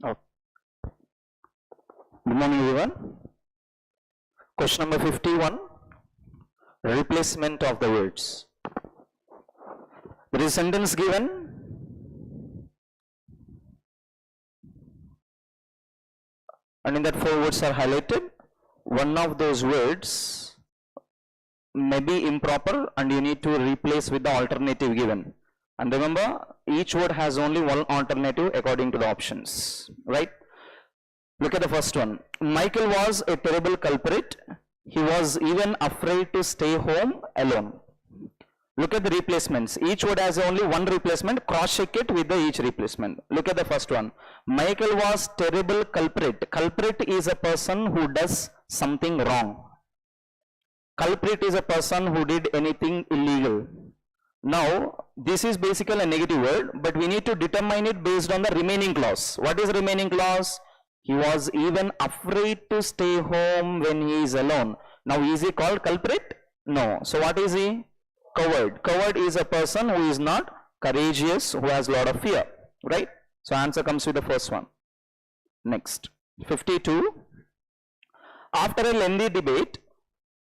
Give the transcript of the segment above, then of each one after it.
Oh. Good morning, everyone. Question number 51. Replacement of the words. There is a sentence given. And in that 4 words are highlighted. One of those words may be improper and you need to replace with the alternative given. And remember, each word has only one alternative according to the options, right? Look at the first one. Michael was a terrible culprit. He was even afraid to stay home alone. Look at the replacements. Each word has only one replacement. Cross-check it with each replacement. Look at the first one. Michael was terrible culprit. Culprit is a person who does something wrong. Culprit is a person who did anything illegal. Now, this is basically a negative word, but we need to determine it based on the remaining clause. What is the remaining clause? He was even afraid to stay home when he is alone. Now, is he called culprit? No. So, what is he? Coward. Coward is a person who is not courageous, who has a lot of fear, right? So, answer comes with the first one. Next, 52. After a lengthy debate,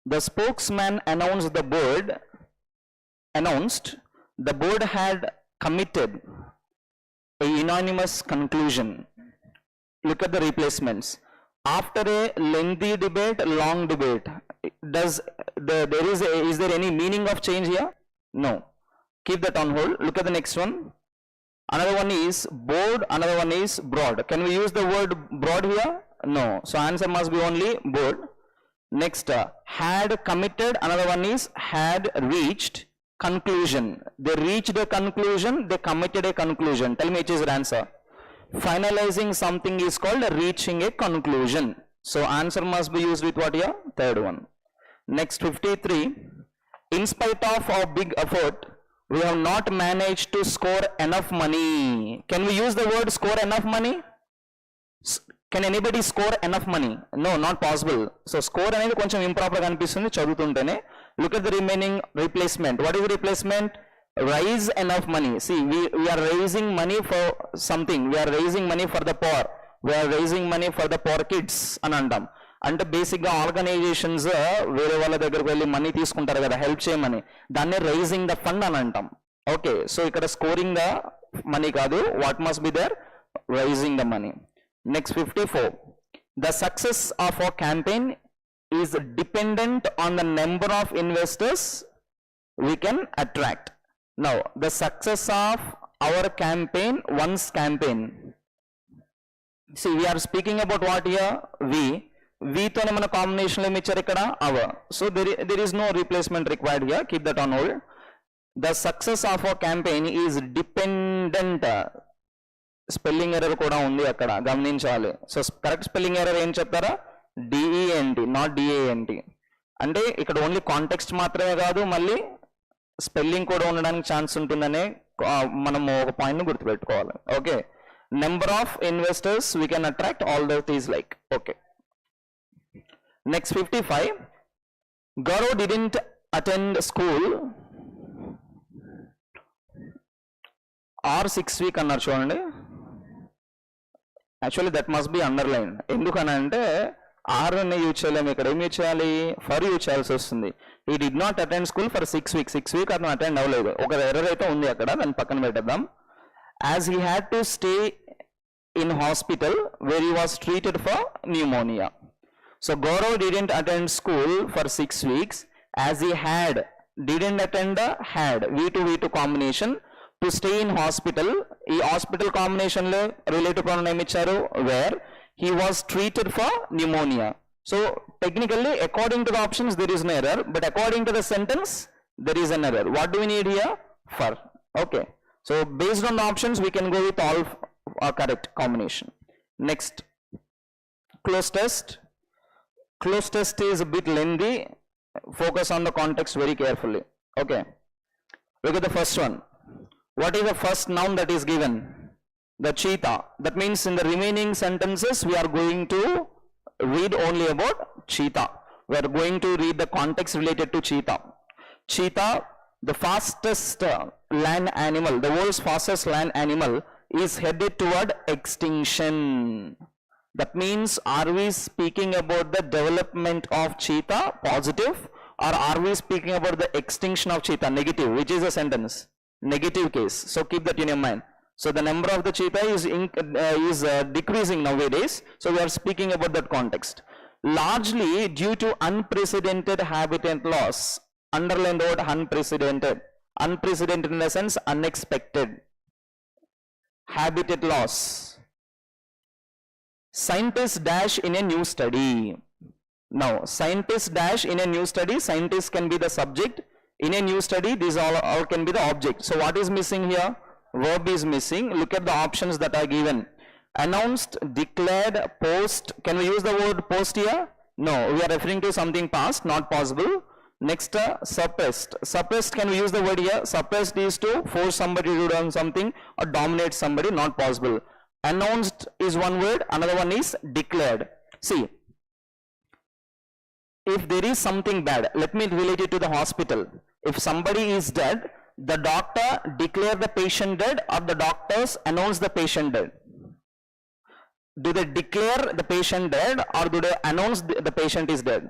the spokesman announced the board had committed a unanimous conclusion. Look at the replacements. After a lengthy debate, long debate. Is there any meaning of change here? No. Keep that on hold. Look at the next one. Another one is board, another one is broad. Can we use the word broad here? No. So answer must be only board. Next, had committed, another one is had reached conclusion. They reached a conclusion, they committed a conclusion. Tell me which is your answer. Finalizing something is called reaching a conclusion. So answer must be used with what here? Third one. Next, 53. In spite of our big effort, we have not managed to score enough money. Can we use the word score enough money? Can anybody score enough money? No, not possible. So score అనేది కొంచెం improper గా అనిపిస్తుంది చదువుతుంటేనే. Look at the remaining replacement. What is the replacement? Raise enough money. See, we are raising money for something. We are raising money for the poor. We are raising money for the poor kids అని అంటాం. అంటే బేసిక్గా organisations వేరే వాళ్ళ దగ్గరకు వెళ్ళి money తీసుకుంటారు కదా హెల్ప్ చేయమని, దాన్ని రైజింగ్ ద ఫండ్ అని అంటాం. ఓకే, సో ఇక్కడ స్కోరింగ్ ద మనీ కాదు, what must be there? Raising the money. Next, 54. The success of our campaign is dependent on the number of investors we can attract. Now, the success of our campaign, one's campaign. See, we are speaking about what here? We tone mana combination lo ichcharu ikkada our. So there is no replacement required here. Keep that on hold. The success of our campaign is dependent. Spelling error కూడా ఉంది అక్కడ, గమనించాలి. So correct spelling error ఏం చెప్తారా? డిఈఎన్టీ, not డిఏఎన్టీ. అంటే ఇక్కడ only context మాత్రమే కాదు, మళ్ళీ స్పెల్లింగ్ కూడా ఉండడానికి ఛాన్స్ ఉంటుందనే మనము ఒక పాయింట్ని గుర్తుపెట్టుకోవాలి. Okay, number of investors we can attract, all that is like. Okay, next 55. Gaurav didn't attend school or 6 week అన్నారు చూడండి. Actually that must be underline. ఎందుకనంటే ఆర్ అనే యూజ్ చేయలేము, ఇక్కడ ఏం యూజ్ చేయాలి? ఫర్ యూజ్ చేయాల్సి వస్తుంది. ఈ did not attend school for 6 weeks. 6 weeks అతను అటెండ్ అవ్వలేదు. ఒక ఎర్రర్ అయితే ఉంది అక్కడ, దాన్ని పక్కన పెట్టేద్దాం. As he had to stay in hospital where he was treated for pneumonia. So Gaurav didn't attend school for 6 weeks. As he had, didn't attend had, V2 combination. To stay in hospital, ఈ hospital combination లో relative pronoun ఏమి ఇచ్చారు? Where he was treated for pneumonia. So technically according to the options there is no error, but according to the sentence there is an error. What do we need here? For. Okay, so based on the options we can go with all correct combination. Next, close test. Close test is a bit lengthy. Focus on the context very carefully. Okay, look at the first one. What is the first noun that is given? The cheetah. That means in the remaining sentences we are going to read only about cheetah. We are going to read the context related to cheetah. Cheetah, the fastest land animal, the world's fastest land animal, is headed toward extinction. That means, are we speaking about the development of cheetah, positive, or are we speaking about the extinction of cheetah, negative, which is a sentence? Negative case. So keep that in your mind. So the number of the cheetah is decreasing nowadays. So we are speaking about that context. Largely due to unprecedented habitat loss. Underline the word unprecedented. Unprecedented in the sense unexpected. Habitat loss. Scientists dash in a new study. Now, scientists dash in a new study. Scientists can be the subject. In a new study, these all can be the object. So what is missing here? Verb is missing. Look at the options that are given. Announced, declared, post. Can we use the word post here? No, we are referring to something past, not possible. Next, suppressed. Suppressed, can we use the word here? Suppressed is to force somebody to do something or dominate somebody, not possible. Announced is one word, another one is declared. See, if there is something bad, let me relate it to the hospital. If somebody is dead, the doctor declare the patient dead or the doctors announce the patient dead? Do they declare the patient dead or do they announce the patient is dead?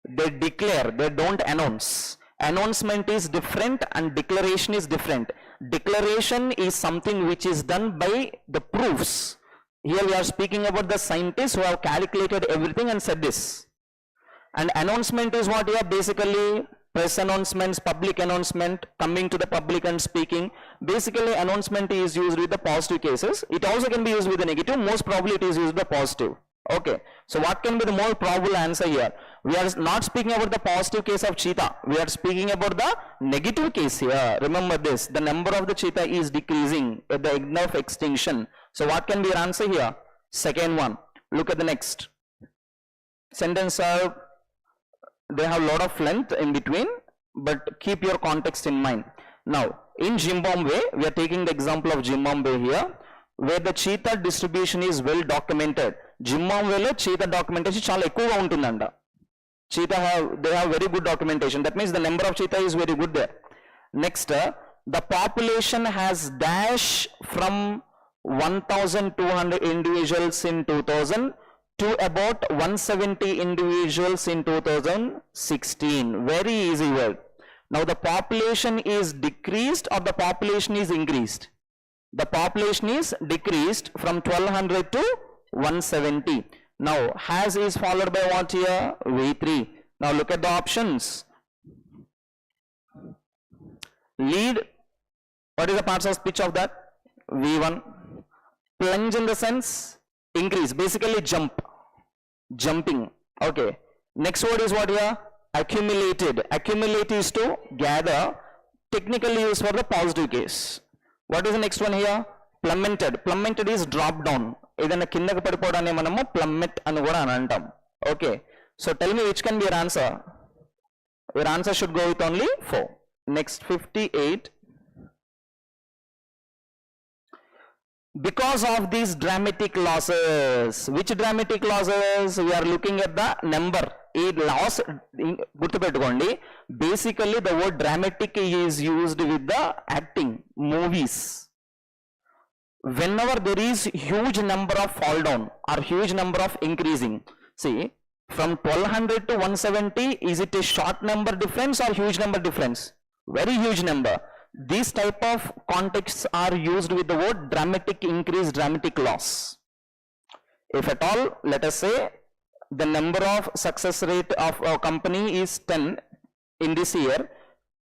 They declare, they don't announce. Announcement is different and declaration is different. Declaration is something which is done by the proofs. Here we are speaking about the scientists who have calculated everything and said this. And announcement is what here? Basically press announcements, public announcement, coming to the public and speaking. Basically announcement is used with the positive cases. It also can be used with the negative. Most probably it is used with the positive. Okay, so what can be the more probable answer here? We are not speaking about the positive case of cheetah. We are speaking about the negative case here. Remember this, the number of the cheetah is decreasing at the end of extinction. So what can be your answer here? Second one. Look at the next. Sentence they have a lot of length in between, but keep your context in mind. Now, in Zimbabwe, we are taking the example of Zimbabwe here, where the cheetah distribution is well documented. Zimbabwe lo cheetah documentation chala ekkuva untundanda. Cheetah they have very good documentation. That means the number of cheetah is very good there. Next, the population has dash from 1,200 individuals in 2000 to about 170 individuals in 2016. Very easy word. Now the population is decreased or the population is increased? The population is decreased from 1200 to 170. Now has is followed by what here? V3. Now look at the options. Lead. What is the parts of speech of that? V1. Plunge in the sense increase. Basically jump. Jumping. Okay. Next word is what here? Accumulated. Accumulate is to gather. Technically used for the positive case. What is the next one here? Plummeted. Plummeted is drop down. Idana kindaki padipodanne manamu plummet ani kuda anantam. Okay. So tell me which can be your answer. Your answer should go with only 4. Next 58. Because of these dramatic losses, which dramatic losses? We are looking at the number. A loss, basically the word dramatic is used with the acting, movies. Whenever there is huge number of fall down or huge number of increasing, see, from 1200 to 170, is it a short number difference or huge number difference? Very huge number. These type of contexts are used with the word dramatic increase, dramatic loss. If at all, let us say the number of success rate of a company is 10 in this year,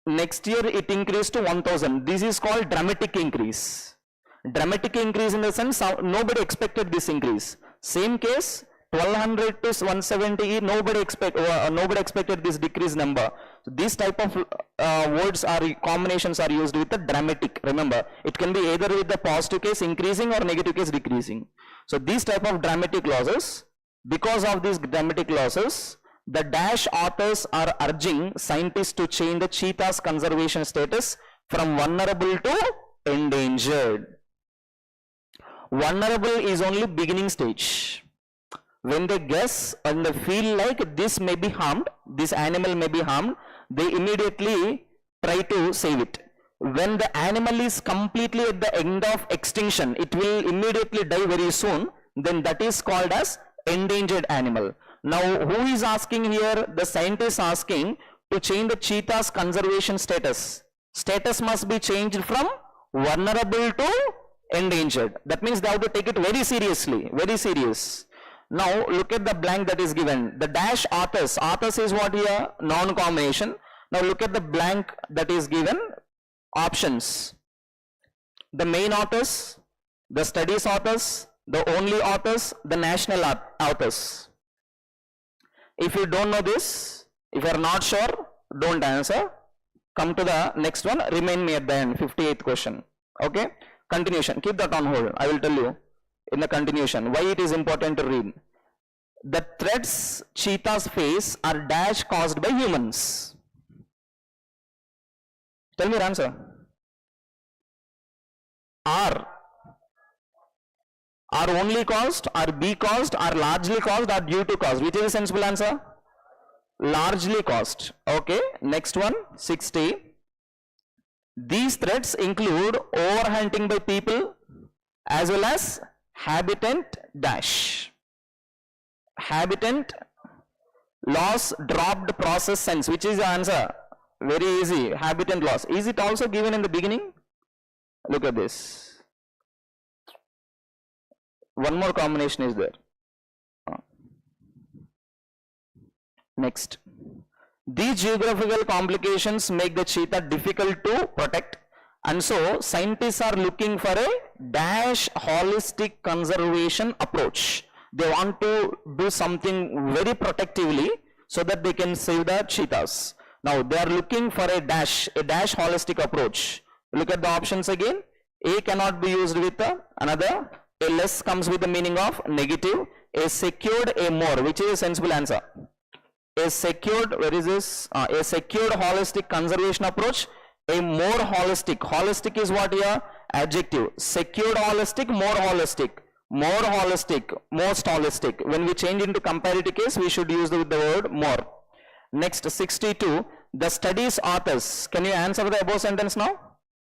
next year it increased to 1000. This is called dramatic increase. Dramatic increase in the sense nobody expected this increase. Same case, 1200 to 170, nobody expected this decrease number. So these type of words are combinations are used with the dramatic. Remember, it can be either with the positive case increasing or negative case decreasing. So these type of dramatic losses, because of these dramatic losses, the dash authors are urging scientists to change the cheetah's conservation status from vulnerable to endangered. Vulnerable is only beginning stage. When they guess and they feel like this may be harmed, this animal may be harmed, they immediately try to save it. when the animal is completely at the end of extinction, it will immediately die very soon, then that is called as endangered animal. Now, who is asking here? The scientist asking to change the cheetah's conservation status. Status must be changed from vulnerable to endangered. That means they have to take it very seriously, very serious. Now, look at the blank that is given. The dash authors. Authors is what here? Non-combination. Now, look at the blank that is given. Options. The main authors, the studies authors, the only authors, the national authors. If you don't know this, if you are not sure, don't answer. Come to the next one, remain me at the end, 58th question. Okay, continuation, keep that on hold. I will tell you in the continuation why it is important to read. The threats cheetahs face are dash caused by humans. Tell me your answer. Are only caused, are be caused, are largely caused, or due to cause? Which is the sensible answer? Largely caused. Okay, next one, 60. These threats include overhunting by people as well as habitat dash. Habitat loss, dropped, process, sense. Which is the answer? Very easy. Habitat loss. Is it also given in the beginning? Look at this. One more combination is there. Next. These geographical complications make the cheetah difficult to protect, and so scientists are looking for a dash holistic conservation approach. They want to do something very protectively so that they can save the cheetahs. Now they are looking for a dash holistic approach. Look at the options again. A cannot be used with another. A less comes with the meaning of negative. A secured, a more, which is a sensible answer. A secured, where is this? A secured holistic conservation approach. A more holistic. Holistic is what here? Adjective. Secured holistic, more holistic. More holistic, most holistic. When we change into comparative case, we should use the word more. Next, 62. The studies authors. Can you answer the above sentence now?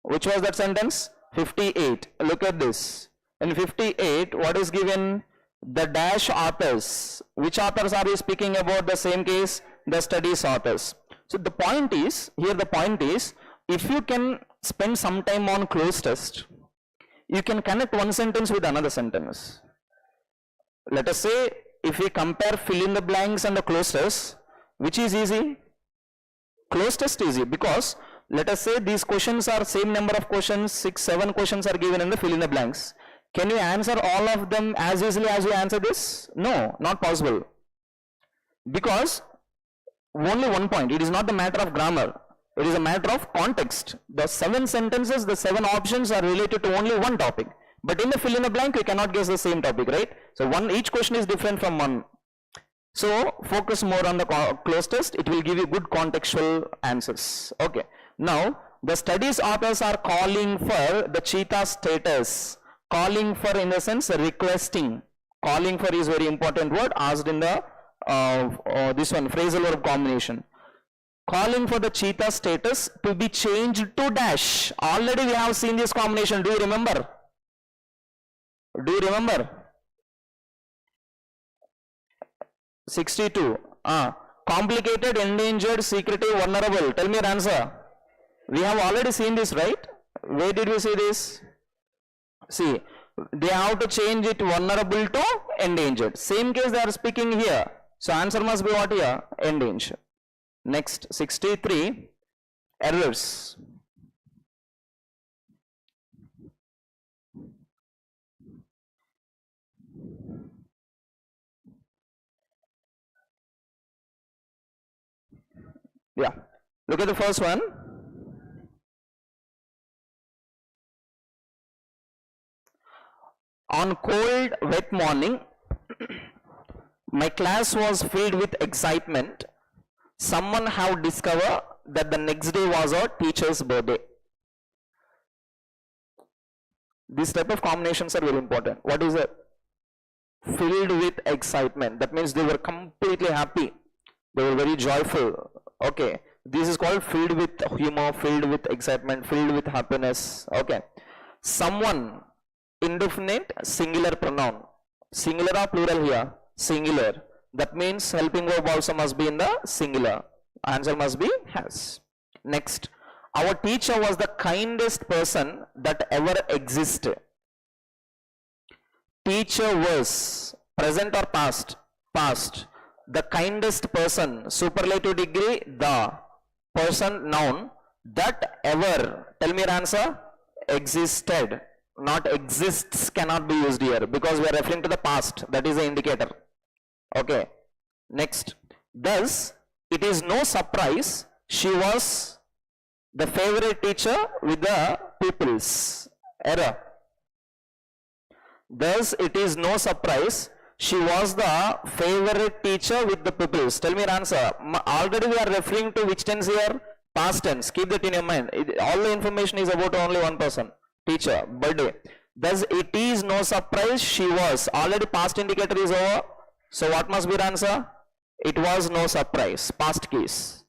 Which was that sentence? 58. Look at this. In 58, what is given? The dash authors. Which authors are we speaking about? The same case, the studies authors. So the point is, here the point is, if you can spend some time on cloze test, you can connect one sentence with another sentence. Let us say, if we compare fill in the blanks and the cloze test, which is easy? Cloze test is easy, because let us say these questions are same number of questions, 6, 7 questions are given in the fill in the blanks. Can you answer all of them as easily as you answer this? No, not possible. Because only one point, it is not the matter of grammar, it is a matter of context. The 7 sentences, the 7 options are related to only one topic. But in the fill in the blank, you cannot guess the same topic, right? So each question is different from one. So focus more on the cloze test, it will give you good contextual answers. Okay. Now, the studies authors are calling for the cheetah status. Calling for, in the sense, requesting. Calling for is very important word asked in the this one, phrasal verb combination. Calling for the cheetah status to be changed to dash. Already we have seen this combination. Do you remember? Do you remember? 62. Complicated, endangered, secretive, vulnerable. Tell me your answer. We have already seen this, right? Where did we see this? See, they have to change it vulnerable to endangered. Same case they are speaking here. So answer must be what here? Endangered. Next, 63. Errors. Yeah. Look at the first one. On cold, wet morning, my class was filled with excitement. Someone have discovered that the next day was our teacher's birthday. These type of combinations are very important. What is it? Filled with excitement. That means they were completely happy. They were very joyful. Okay. This is called filled with humor, filled with excitement, filled with happiness. Okay. Someone, indefinite singular pronoun. Singular or plural here? Singular. That means helping verb also must be in the singular. Answer must be has. Next, our teacher was the kindest person that ever existed. Teacher was present or past? Past. The kindest person, superlative degree, the person, noun, that ever, tell me your answer, existed. Not exists cannot be used here because we are referring to the past. That is the indicator. Okay. Next, thus it is no surprise she was the favorite teacher with the pupils. Error. Thus it is no surprise she was the favorite teacher with the pupils. Tell me your answer. Already we are referring to which tense here? Past tense. Keep that in your mind. All the information is about only one person. Teacher, birthday. Thus it is no surprise she was. Already past indicator is over. So what must be the answer? It was no surprise. Past case.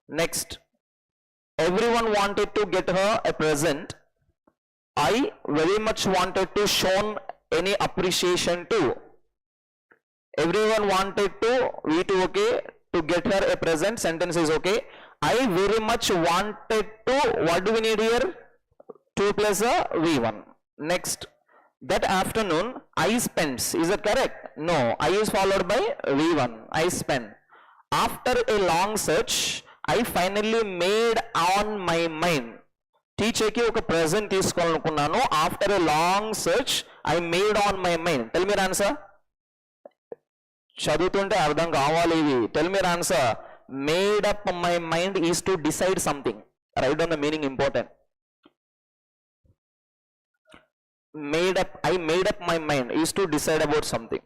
Next. Everyone wanted to get her a present. I very much wanted to show any appreciation too. Everyone wanted to, V2 okay, to get her a present, sentence is okay. I very much wanted to, what do we need here? 2 plus a V1. Next, that afternoon, I spent, is that correct? No, I is followed by V1, I spent. After a long search, I finally made on my mind. Teacher ki oka present తీసుకోవాలనుకున్నాను. After a long search, I made on my mind. Tell me your answer. చదువుతుంటే అర్థం కావాలి ఇవి. Tell me your answer. Made up my mind is to decide something. Write down the meaning, important. I made up my mind is to decide about something.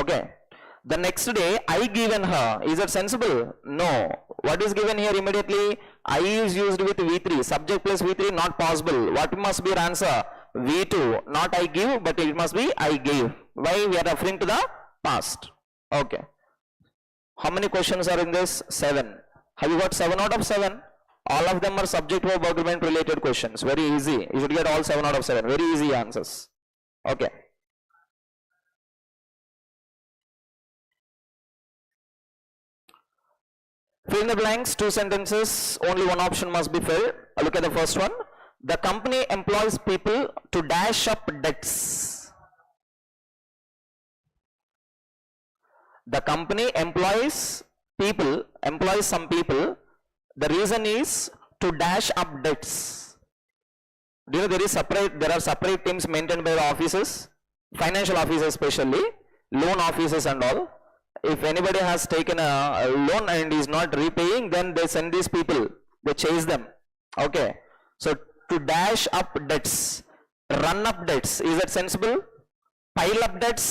Okay. The next day I given her. Is it sensible? No. What is given here immediately? I is used with V3. Subject plus V3 not possible. What must be your answer? V2. Not I give, but it must be I gave. Why? We are referring to the past. Okay. How many questions are in this? 7. Have you got 7 out of 7? All of them are subject verb agreement related questions. Very easy. You should get all 7 out of 7. Very easy answers. Okay. Fill in the blanks, 2 sentences, only one option must be filled. Look at the first one. The company employs people to dash up debts. The company employs some people. The reason is to dash up debts. Do you know there are separate teams maintained by the offices, financial officers especially, loan officers and all. If anybody has taken a loan and is not repaying, then they send these people, they chase them. Okay. So to dash up debts, run up debts, is that sensible? Pile up debts,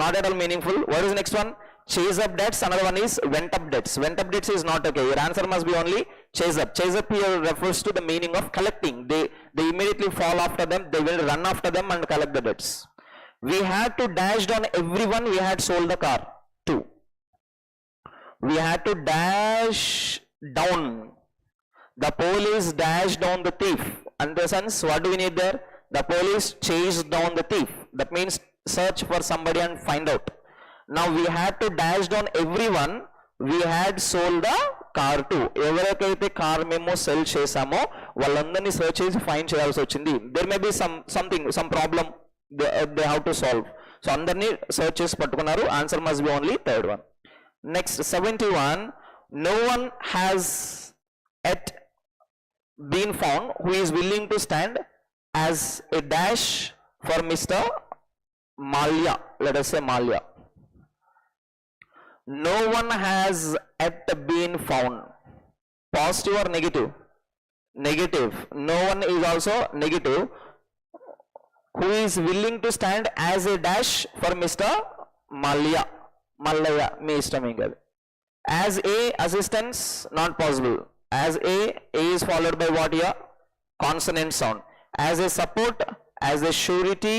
not at all meaningful. What is the next one? Chase up debts. Another one is went up debts. Went up debts is not okay. Your answer must be only chase up. Chase up here refers to the meaning of collecting. They immediately fall after them, they will run after them and collect the debts. We had to dash down everyone we had sold the car to. We had to dash down. The police dashed down the thief. In the sense, what do we need there? The police chased down the thief. That means search for somebody and find out. Now we had to dash down everyone we had sold the car to. ఎవరికైతే car మేము cell చేసామో వాళ్ళందరినీ search చేసి find చేయాల్సి వచ్చింది. There may be some problem they have to solve. So అందరినీ search చేసి పట్టుకున్నారు. Answer must be only third one. Next, 71. No one has yet been found who is willing to stand as a dash for Mr. Malya. Let us say Malya. No one has yet been found. Positive or negative? Negative. No one is also negative. Who is willing to stand as a dash for Mr. Malya. Malaya, me istaming. As a assistance, not possible. As a is followed by what here? Consonant sound. As a support, as a surety,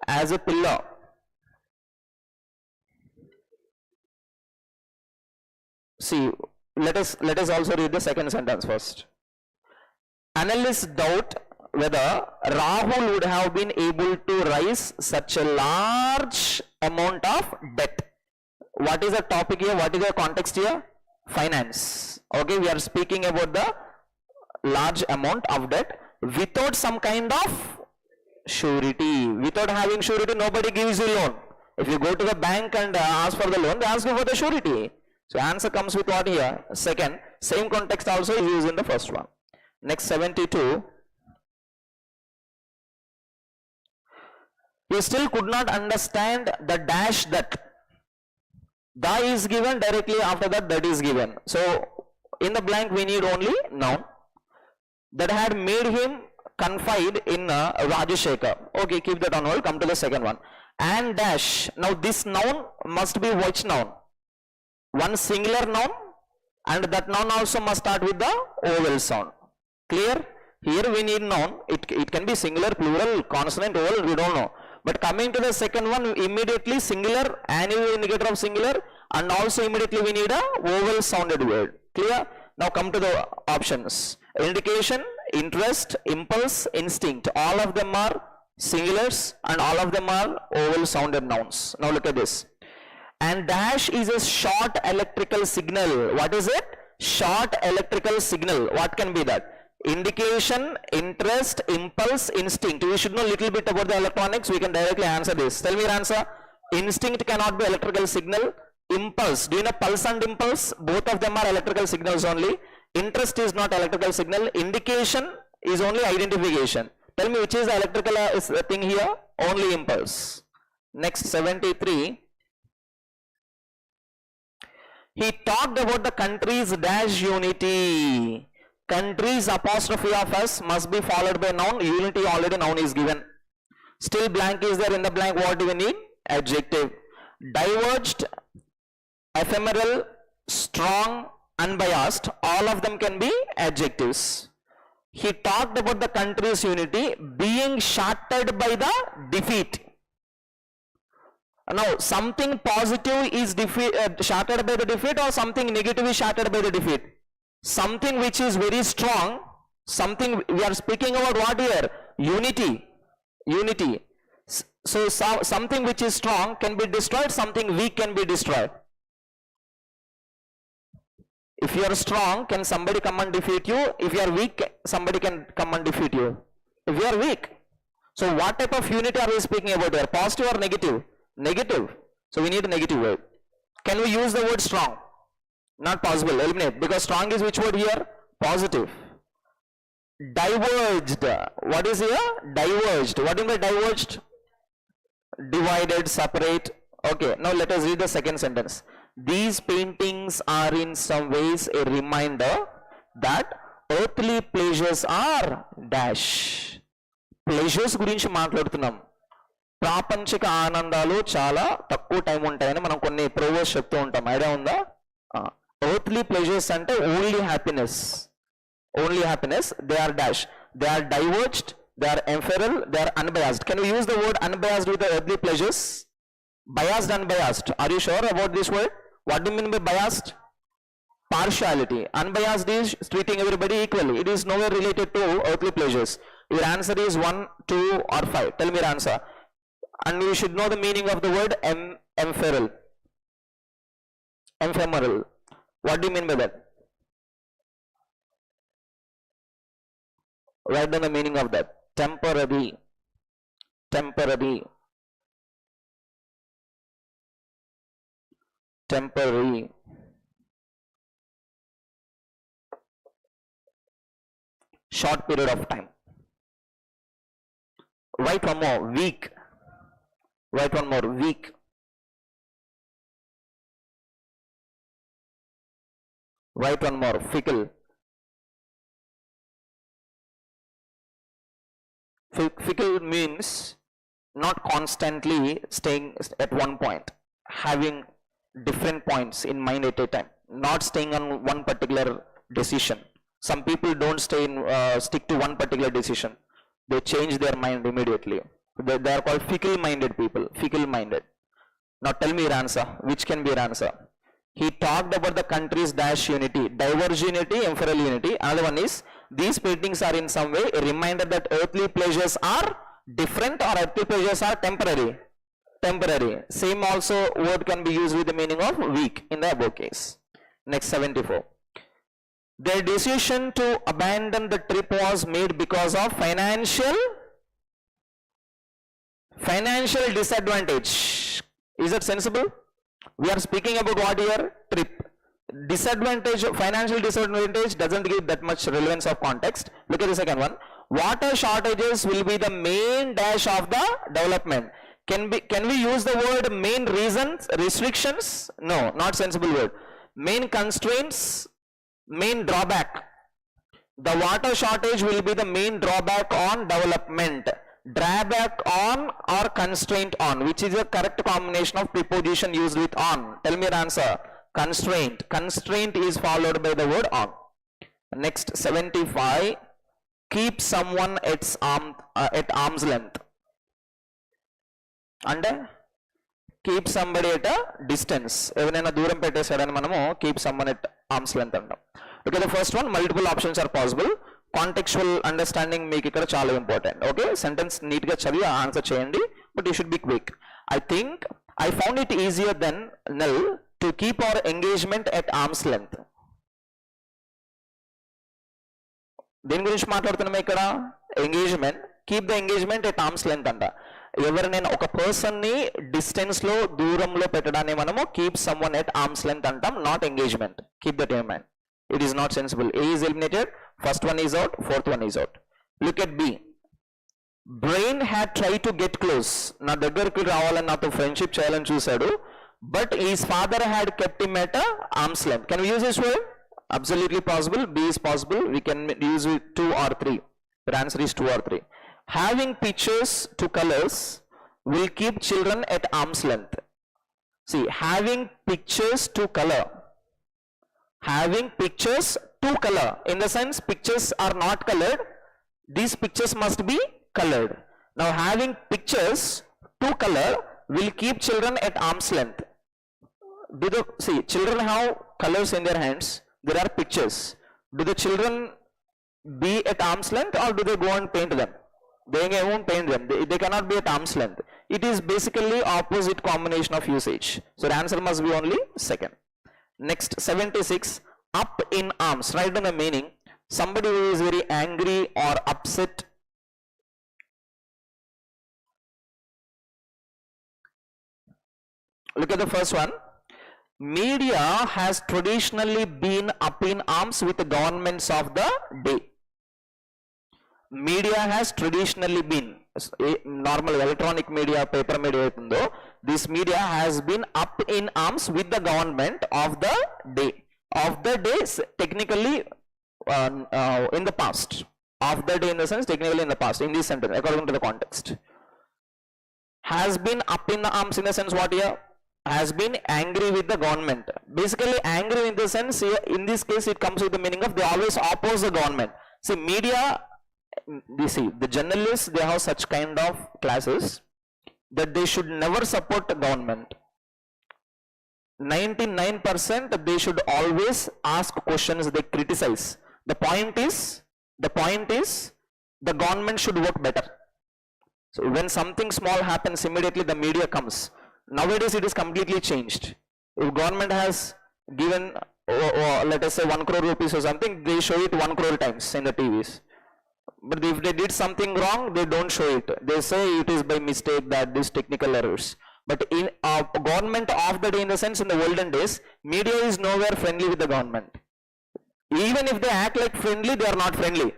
as a pillar. See, Let us also read the second sentence first. Analysts doubt whether Rahul would have been able to raise such a large amount of debt. What is the topic here? What is the context here? Finance. Okay, we are speaking about the large amount of debt without some kind of surety. Without having surety, nobody gives you loan. If you go to the bank and ask for the loan, they ask you for the surety. So answer comes with what here? Second, same context also is used in the first one. Next, 72. You still could not understand the dash that. The is given, directly after that is given. So in the blank we need only noun. That had made him confide in Rajashekar. Okay, keep that on hold. Come to the second one. And dash. Now this noun must be which noun? One singular noun, and that noun also must start with the vowel sound. Clear? Here we need noun. It can be singular, plural, consonant, vowel, we don't know. But coming to the second one, immediately singular, annual indicator of singular, and also immediately we need a vowel sounded word. Clear? Now come to the options. Indication, interest, impulse, instinct. All of them are singulars and all of them are vowel sounded nouns. Now look at this. And dash is a short electrical signal. What is it? Short electrical signal. What can be that? Indication, interest, impulse, instinct. We should know a little bit about the electronics. We can directly answer this. Tell me your answer. Instinct cannot be electrical signal. Impulse. Do you know pulse and impulse? Both of them are electrical signals only. Interest is not electrical signal. Indication is only identification. Tell me which is the electrical thing here? Only impulse. Next, 73. He talked about the country's dash unity. Countries apostrophe of us must be followed by noun. Unity already noun is given. Still blank is there. In the blank what do we need? Adjective. Diverged, ephemeral, strong, unbiased, all of them can be adjectives. He talked about the country's unity being shattered by the defeat. Now something positive is shattered by the defeat, or something negative is shattered by the defeat? Something which is very strong, something we are speaking about what here? Unity. Unity. So something which is strong can be destroyed, something weak can be destroyed. If you are strong, can somebody come and defeat you? If you are weak, somebody can come and defeat you. If you are weak. So what type of unity are we speaking about here? Positive or negative? Negative. So we need a negative word. Can we use the word strong? Not possible. Eliminate. Because strong is which word here? Positive. Diverged. What is here? Diverged. What do you mean by diverged? Divided, separate. Okay. Now let us read the second sentence. These paintings are in some ways a reminder that earthly pleasures are dash. Pleasures గురించి మాట్లాడుతున్నాం. ప్రాపంచిక ఆనందాలు చాలా తక్కువ time ఉంటాయని మనం కొన్ని Proverbs చెప్తూ ఉంటాం. ఐడియా ఉందా? Earthly pleasures అంటే only happiness. Only happiness. They are dash. They are diverged. They are ephemeral. They are unbiased. Can we use the word unbiased with the earthly pleasures? Biased, unbiased. Are you sure about this word? What do you mean by biased? Partiality. Unbiased is treating everybody equally. It is nowhere related to earthly pleasures. Your answer is 1, 2 or 5. Tell me your answer. And you should know the meaning of the word ephemeral. Ephemeral. What do you mean by that? Write down the meaning of that. Temporary. Temporary. Temporary. Short period of time. Write one more. Weak. Write one more. Weak. Write one more. Fickle. Fickle means not constantly staying at one point, having different points in mind at a time, not staying on one particular decision. Some people don't stick to one particular decision. They change their mind immediately. They are called fickle-minded people. Fickle-minded. Now tell me your answer. Which can be your answer? He talked about the country's dash unity, diverse unity, emperor unity. Another one is, these paintings are in some way a reminder that earthly pleasures are different or earthly pleasures are temporary. Temporary. Same also word can be used with the meaning of weak in the above case. Next, 74. Their decision to abandon the trip was made because of financial disadvantage. Is that sensible? We are speaking about what here? Trip. Disadvantage, financial disadvantage doesn't give that much relevance of context. Look at the second one. Water shortages will be the main dash of the development. Can we use the word main reasons, restrictions? No, not sensible word. Main constraints, main drawback. The water shortage will be the main drawback on development. Drawback on or constraint on, which is the correct combination of preposition used with on. Tell me your answer. Constraint. Constraint is followed by the word on. Next, 75. Keep someone at arm's length. And keep somebody at a distance. Evanayna dooram pettesadani manamu keep someone at arm's length antam. Look at the first one. Multiple options are possible. Contextual understanding make ikkada chaala important. Okay, sentence neat ga chadivi answer cheyandi, but you should be quick. I think I found it easier than null to keep our engagement at arm's length. దేని గురించి మాట్లాడుతున్నాం ఇక్కడ? Engagement. Keep the engagement at arm's length అంట. ఎవరినైనా ఒక person ని distance లో దూరంలో పెట్టడాన్ని మనము keep someone at arm's length అంటాం, not engagement. Keep that in mind. It is not sensible. A is eliminated, first one is out, fourth one is out. Look at B. Brain had tried to get close. Na దగ్గరికి రావాలని నాతో friendship చేయాలని చూశాడు, but his father had kept him at a arm's length. Can we use this word? Absolutely possible. B is possible. We can use it 2 or 3. The answer is 2 or 3. Having pictures to colors will keep children at arm's length. See, having pictures to color. Having pictures to color, in the sense pictures are not colored, these pictures must be colored. Now having pictures to color will keep children at arm's length. See, children have colors in their hands, there are pictures. Do the children be at arm's length or do they go and paint them? They won't paint them, they cannot be at arm's length. It is basically opposite combination of usage. So the answer must be only second. Next, 76. Up in arms. Write down the meaning. Somebody who is very angry or upset. Look at the first one. Media has traditionally been up in arms with the governments of the day. Media has traditionally been, normal electronic media, paper media, this media has been up in arms with the government of the day. Of the days, technically in the past. Of the day in the sense, technically in the past. In this sentence, according to the context. Has been up in the arms in the sense what here? Has been angry with the government. Basically angry in the sense, in this case it comes with the meaning of they always oppose the government. See, media, you see, the journalists, they have such kind of classes that they should never support the government. 99% they should always ask questions, they criticize. The point is the government should work better. So when something small happens, immediately the media comes. Nowadays it is completely changed. If government has given let us say 1 crore rupees or something, they show it 1 crore times in the TVs. But if they did something wrong, they don't show it. They say it is by mistake, that this technical errors. But in government of the day, in the sense in the olden days, media is nowhere friendly with the government. Even if they act like friendly, they are not friendly.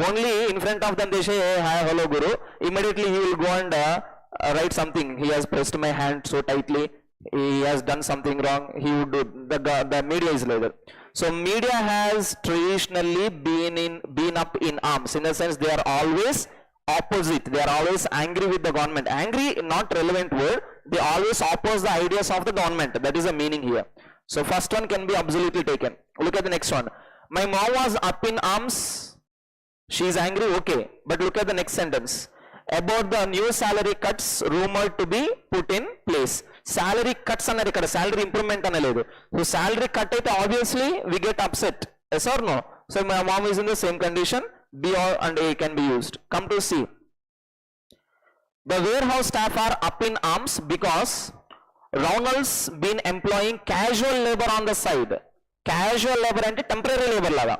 Only in front of them they say, hey, hi, hello Guru. Immediately he will go and write something. He has pressed my hand so tightly. He has done something wrong. He would do. The media is like that. So media has traditionally been up in arms. In the sense they are always opposite. They are always angry with the government. Angry, not relevant word. They always oppose the ideas of the government. That is the meaning here. So first one can be absolutely taken. Look at the next one. My mom was up in arms. She is angry. Okay. But look at the next sentence. About the new salary cuts rumored to be put in place. salary cuts అన్నారు ఇక్కడ, salary improvement అనలేదు. So salary cut అయితే obviously we get upset, yes or no? So my mom is in the same condition, B and A can be used. Come to C. The warehouse staff are up in arms because Ronald's been employing casual labor on the side. Casual labor అంటే temporary labor లాగా.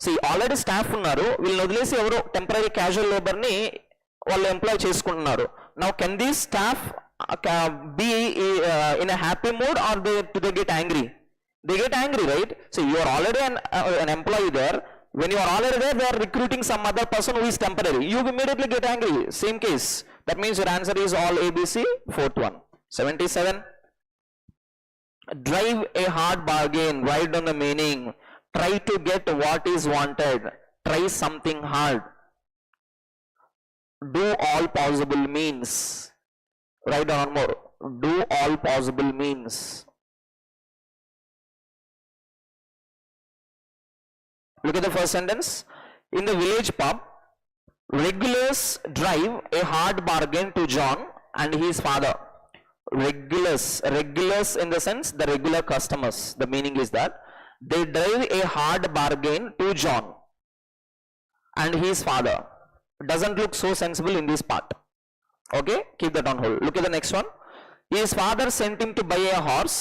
See already staff ఉన్నారు, వీళ్ళని వదిలేసి ఎవరో temporary casual labor ని వాళ్ళు employee చేసుకుంటున్నారు. Now can these staff be in a happy mood or they get angry? They get angry, right? So you are already an employee there. When you are already there, they are recruiting some other person who is temporary. You immediately get angry. Same case. That means your answer is all ABC, fourth one. 77. Drive a hard bargain. Write down the meaning. Try to get what is wanted. Try something hard. Do all possible means. Write down more. Do all possible means. Look at the first sentence. In the village pub, regulars drive a hard bargain to John and his father. Regulars in the sense the regular customers. The meaning is that they drive a hard bargain to John and his father. Doesn't look so sensible in this part. Okay, keep that on hold. Look at the next one. His father sent him to buy a horse,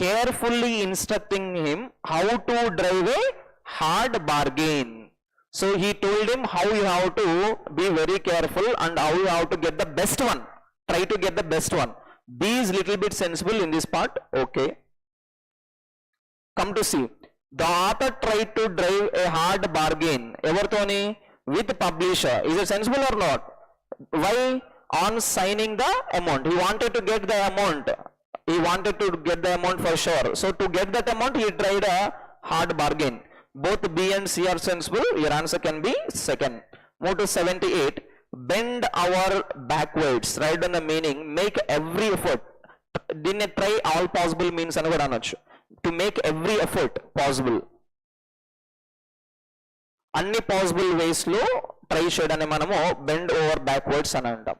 carefully instructing him how to drive a hard bargain. So he told him how you have to be very careful and how you have to get the best one. Try to get the best one. B is little bit sensible in this part. Okay. Come to see. The author tried to drive a hard bargain. Evertoni with publisher. Is it sensible or not? Why? On signing the amount. He wanted to get the amount. He wanted to get the amount for sure. So to get that amount, he tried a hard bargain. Both B and C are sensible. Your answer can be second. Move to 78. Bend our backwards. Write down the meaning. Make every effort. Didn't try all possible means to make every effort possible. Anni possible ways lo try cheyadani manamu bend over backwards అని అంటాం.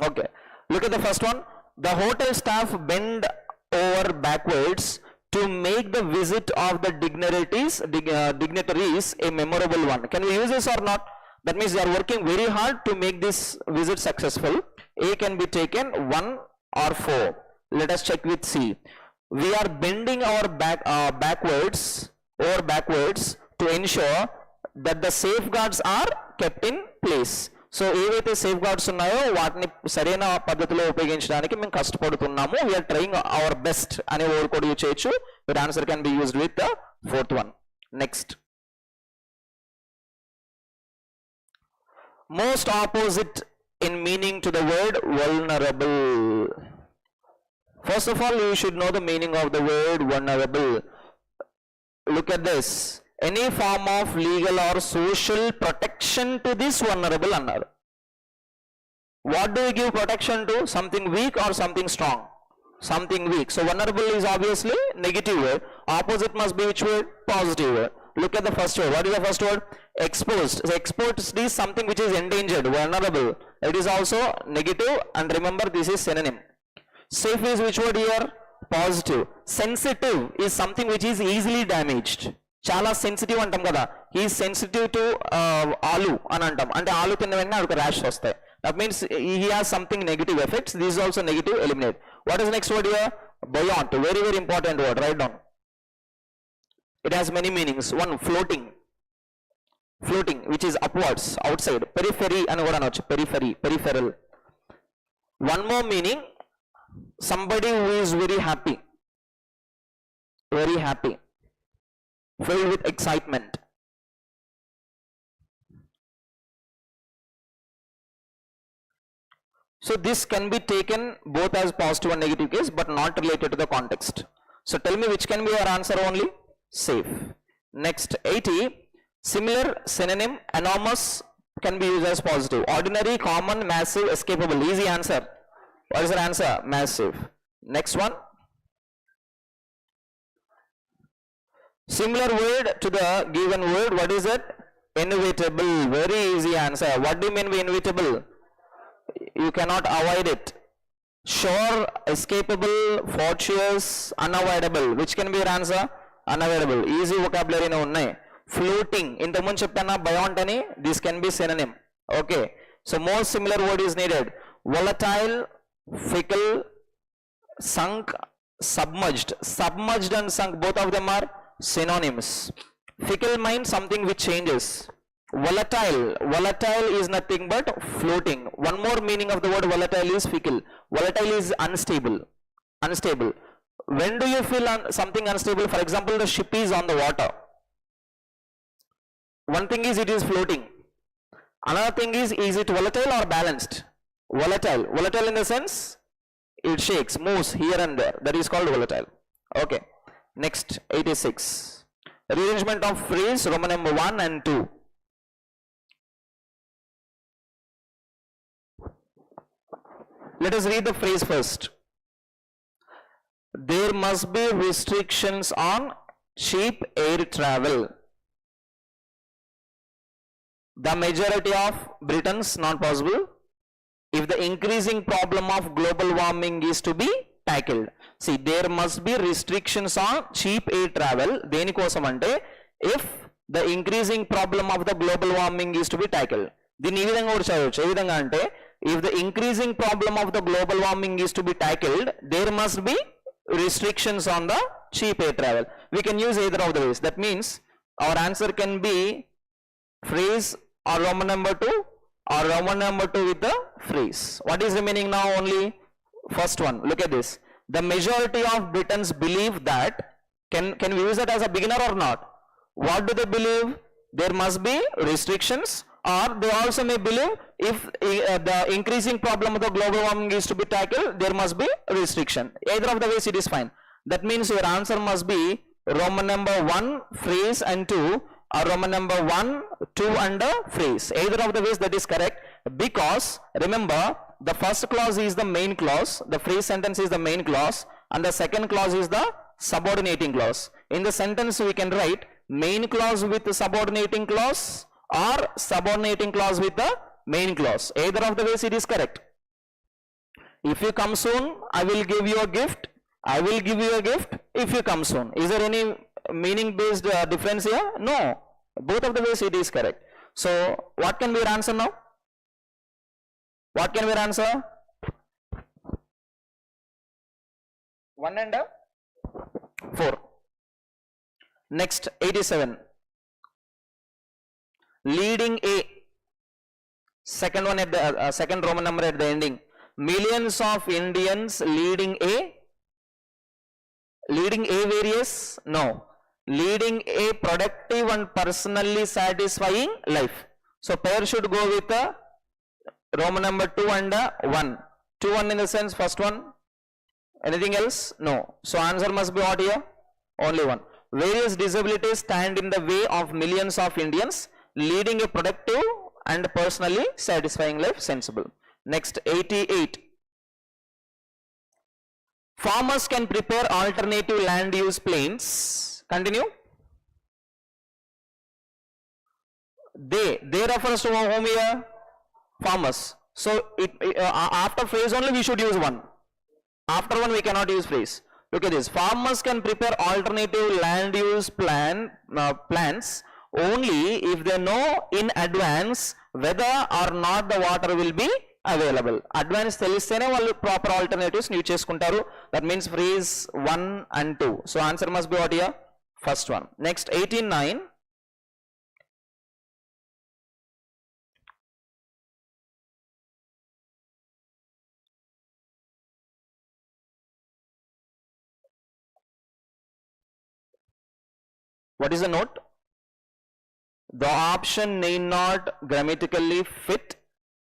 Okay. Look at the first one. The hotel staff bend over backwards to make the visit of the dignitaries a memorable one. Can we use this or not? That means they are working very hard to make this visit successful. A can be taken 1 or 4. Let us check with C. We are bending our backwards to ensure that the safeguards are kept in place. So ఏవైతే safe guards ఉన్నాయో వాటిని సరైన పద్ధతిలో ఉపయోగించడానికి మేము కష్టపడుతున్నాము. We are trying our best అనే word కూడా use చేయొచ్చు. Your answer can be used with the fourth one. Next, most opposite in meaning to the word vulnerable. First of all, you should know the meaning of the word vulnerable. Look at this. Any form of legal or social protection to this vulnerable annaru. What do we give protection to? Something weak or something strong? Something weak. So vulnerable is obviously negative word. Opposite must be which word? Positive word. Look at the first word. What is the first word? Exposed. So exposed is something which is endangered, vulnerable. It is also negative, and remember this is synonym. Safe is which word here? Positive. Sensitive is something which is easily damaged. చాలా sensitive అంటాం కదా. He sensitive to ఆలు అని అంటాం. అంటే ఆలు తిన్న వెంటనే అక్కడ ర్యాష్ వస్తాయి. That means he has something negative effects. This also negative, eliminate. What is next word here? Biot. Very very important word. Right down. It has many meanings. One, floating. Floating, which is upwards, outside. Periphery అని కూడా అనొచ్చు. Periphery, peripheral. One more meaning, somebody who is very happy. Very happy. Filled with excitement. So this can be taken both as positive and negative case, but not related to the context. So tell me which can be your answer only? Safe. Next, 80. Similar synonym, enormous can be used as positive. Ordinary, common, massive, escapable. Easy answer. What is your answer? Massive. Next one. Similar word to the given word. What is it? Inevitable. Very easy answer. What do you mean by inevitable? You cannot avoid it. Sure, escapable, fortuitous, unavoidable. Which can be your answer? Unavoidable. Easy vocabulary no unnai. Floating. In the mundu cheppana beyond ani, this can be synonym. Okay. So more similar word is needed. Volatile, fickle, sunk, submerged. Submerged and sunk, both of them are synonyms. Fickle means something which changes. Volatile is nothing but floating. One more meaning of the word volatile is fickle. Volatile is unstable. When do you feel something unstable? For example, the ship is on the water. One thing is it is floating. Another thing is it volatile or balanced? Volatile in the sense it shakes, moves here and there. That is called volatile. Okay. Next, 86. Rearrangement of phrase, Roman number 1 and 2. Let us read the phrase first. There must be restrictions on cheap air travel. The majority of Britain's not possible if the increasing problem of global warming is to be tackled. See, there must be restrictions on cheap air travel. Deni kosam ante if the increasing problem of the global warming is to be tackled. Dini ee vidhanga odu chayavochu. Ee vidhanga ante if the increasing problem of the global warming is to be tackled, there must be restrictions on the cheap air travel. We can use either of the ways. That means our answer can be phrase or Roman number 2 or Roman number 2 with the phrase. What is remaining now? Only first one. Look at this. The majority of Britons believe that, can we use that as a beginner or not? What do they believe? There must be restrictions, or they also may believe if the increasing problem of the global warming is to be tackled, there must be restriction. Either of the ways it is fine. That means your answer must be Roman number 1 phrase and 2, or Roman number 1, 2 and a phrase. Either of the ways that is correct, because remember the first clause is the main clause, the phrase sentence is the main clause, and the second clause is the subordinating clause. In the sentence we can write main clause with the subordinating clause or subordinating clause with the main clause. Either of the ways it is correct. If you come soon, I will give you a gift. I will give you a gift if you come soon. Is there any meaning based difference here? No. Both of the ways it is correct. So what can be your answer now? What can be your answer? 1 and 4. Next, 87. Leading A. Second one at the second Roman number at the ending. Millions of Indians leading A. Leading A various? No. Leading a productive and personally satisfying life. So pair should go with the Roman number 2 and 1. 2 1 in the sense first one. Anything else? No. So answer must be what here? Only one. Various disabilities stand in the way of millions of Indians leading a productive and personally satisfying life. Sensible. Next, 88. Farmers can prepare alternative land use plans. Continue. They refers to whom here? Farmers. So after phrase only we should use one. After one we cannot use phrase. Look at this. Farmers can prepare alternative land use plans only if they know in advance whether or not the water will be available. Advance telistene vallu proper alternatives use cheskuntaru. That means phrase 1 and 2. So answer must be what here? First one. Next, 18.9. What is the note? The option need not grammatically fit.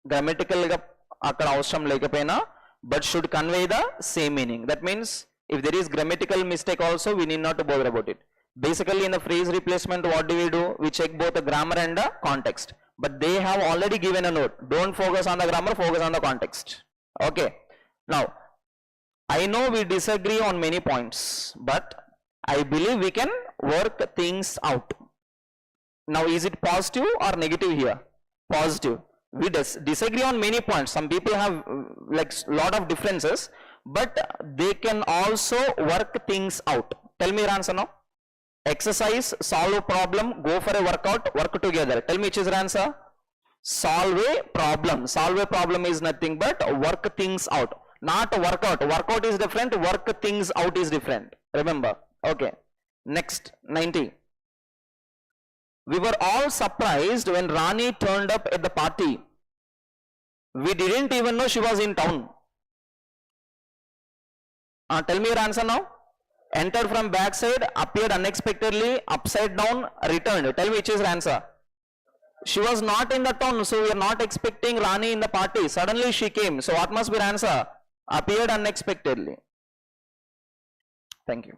Grammatical ga akkada avasram lekapena, but should convey the same meaning. That means if there is grammatical mistake also, we need not to bother about it. Basically in the phrase replacement, what do? We check both the grammar and the context. But they have already given a note. Don't focus on the grammar, focus on the context. Okay. Now, I know we disagree on many points, but I believe we can work things out. Now, is it positive or negative here? Positive. We disagree on many points. Some people have like lot of differences, but they can also work things out. Tell me your answer now. Exercise, solve a problem, go for a workout, work together. Tell me which is your answer. Solve a problem. Solve a problem is nothing but work things out. Not workout. Workout is different, work things out is different. Remember. Okay. Next, 90. We were all surprised when Rani turned up at the party. We didn't even know she was in town. Tell me your answer now. Entered from backside, appeared unexpectedly, upside down, returned. Tell me which is your answer. She was not in the town, so we are not expecting Rani in the party. Suddenly she came. So what must be your answer? Appeared unexpectedly. Thank you.